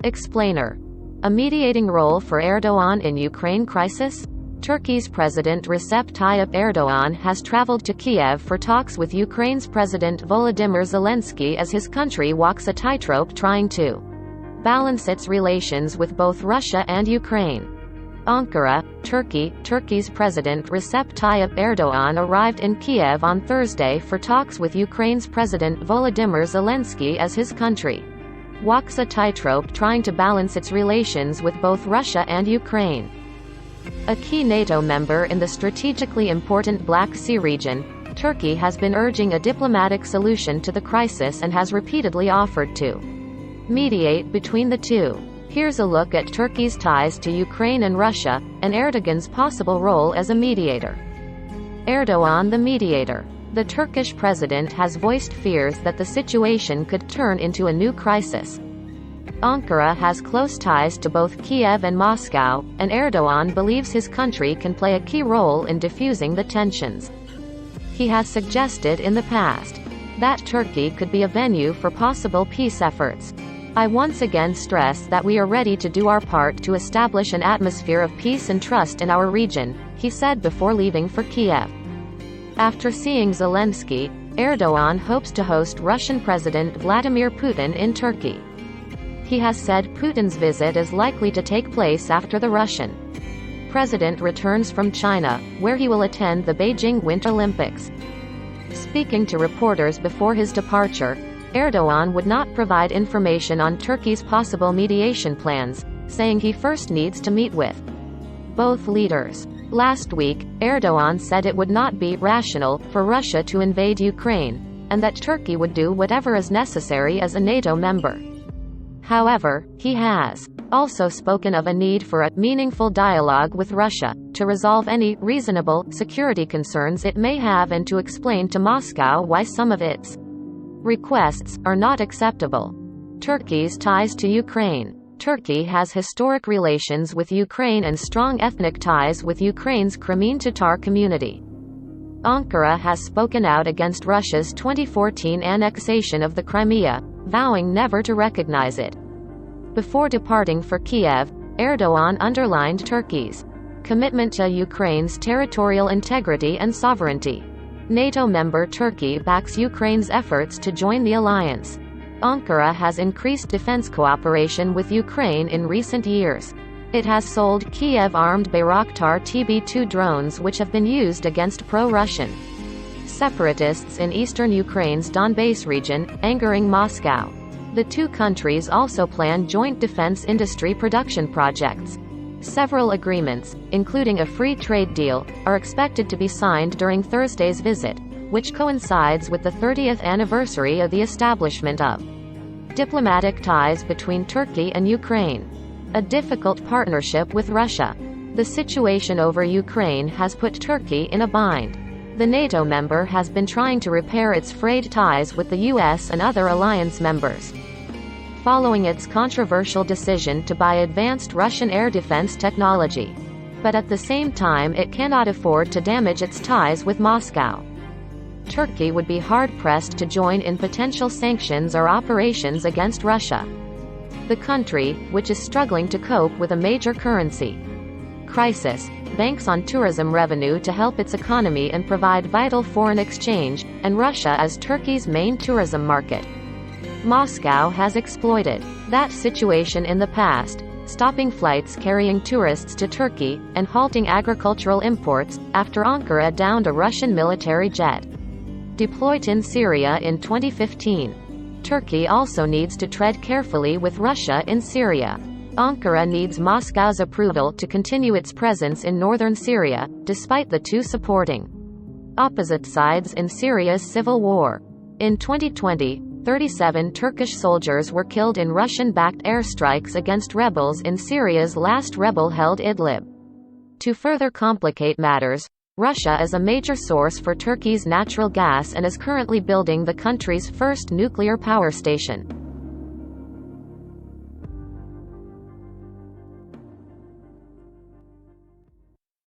Explainer. A mediating role for Erdogan in Ukraine crisis? Turkey's President Recep Tayyip Erdogan has traveled to Kiev for talks with Ukraine's President Volodymyr Zelensky as his country walks a tightrope trying to balance its relations with both Russia and Ukraine. Ankara, Turkey. Turkey's President Recep Tayyip Erdogan arrived in Kiev on Thursday for talks with Ukraine's President Volodymyr Zelensky as his country walks a tightrope trying to balance its relations with both Russia and Ukraine. A key NATO member in the strategically important Black Sea region, Turkey has been urging a diplomatic solution to the crisis and has repeatedly offered to mediate between the two. Here's a look at Turkey's ties to Ukraine and Russia, and Erdogan's possible role as a mediator. Erdogan the mediator. The Turkish president has voiced fears that the situation could turn into a new crisis. Ankara has close ties to both Kiev and Moscow, and Erdogan believes his country can play a key role in diffusing the tensions. He has suggested in the past that Turkey could be a venue for possible peace efforts. I once again stress that we are ready to do our part to establish an atmosphere of peace and trust in our region, he said before leaving for Kiev. After seeing Zelensky, Erdogan hopes to host Russian President Vladimir Putin in Turkey. He has said Putin's visit is likely to take place after the Russian president returns from China, where he will attend the Beijing Winter Olympics. Speaking to reporters before his departure, Erdogan would not provide information on Turkey's possible mediation plans, saying he first needs to meet with both leaders. Last week, Erdogan said it would not be rational for Russia to invade Ukraine, and that Turkey would do whatever is necessary as a NATO member. However, he has also spoken of a need for a meaningful dialogue with Russia to resolve any reasonable security concerns it may have and to explain to Moscow why some of its requests are not acceptable. Turkey's ties to Ukraine. Turkey has historic relations with Ukraine and strong ethnic ties with Ukraine's Crimean Tatar community. Ankara has spoken out against Russia's 2014 annexation of the Crimea, vowing never to recognize it. Before departing for Kiev, Erdogan underlined Turkey's commitment to Ukraine's territorial integrity and sovereignty. NATO member Turkey backs Ukraine's efforts to join the alliance. Ankara has increased defense cooperation with Ukraine in recent years. It has sold Kiev-armed Bayraktar TB2 drones which have been used against pro-Russian separatists in eastern Ukraine's Donbas region, angering Moscow. The two countries also plan joint defense industry production projects. Several agreements, including a free trade deal, are expected to be signed during Thursday's visit, which coincides with the 30th anniversary of the establishment of diplomatic ties between Turkey and Ukraine. A difficult partnership with Russia. The situation over Ukraine has put Turkey in a bind. The NATO member has been trying to repair its frayed ties with the US and other alliance members, following its controversial decision to buy advanced Russian air defense technology. But at the same time it cannot afford to damage its ties with Moscow. Turkey would be hard-pressed to join in potential sanctions or operations against Russia. The country, which is struggling to cope with a major currency crisis, banks on tourism revenue to help its economy and provide vital foreign exchange, and Russia is Turkey's main tourism market. Moscow has exploited that situation in the past, stopping flights carrying tourists to Turkey, and halting agricultural imports, after Ankara downed a Russian military jet deployed in Syria in 2015. Turkey also needs to tread carefully with Russia in Syria. Ankara needs Moscow's approval to continue its presence in northern Syria, despite the two supporting opposite sides in Syria's civil war. In 2020, 37 Turkish soldiers were killed in Russian-backed airstrikes against rebels in Syria's last rebel-held Idlib. To further complicate matters, Russia is a major source for Turkey's natural gas and is currently building the country's first nuclear power station.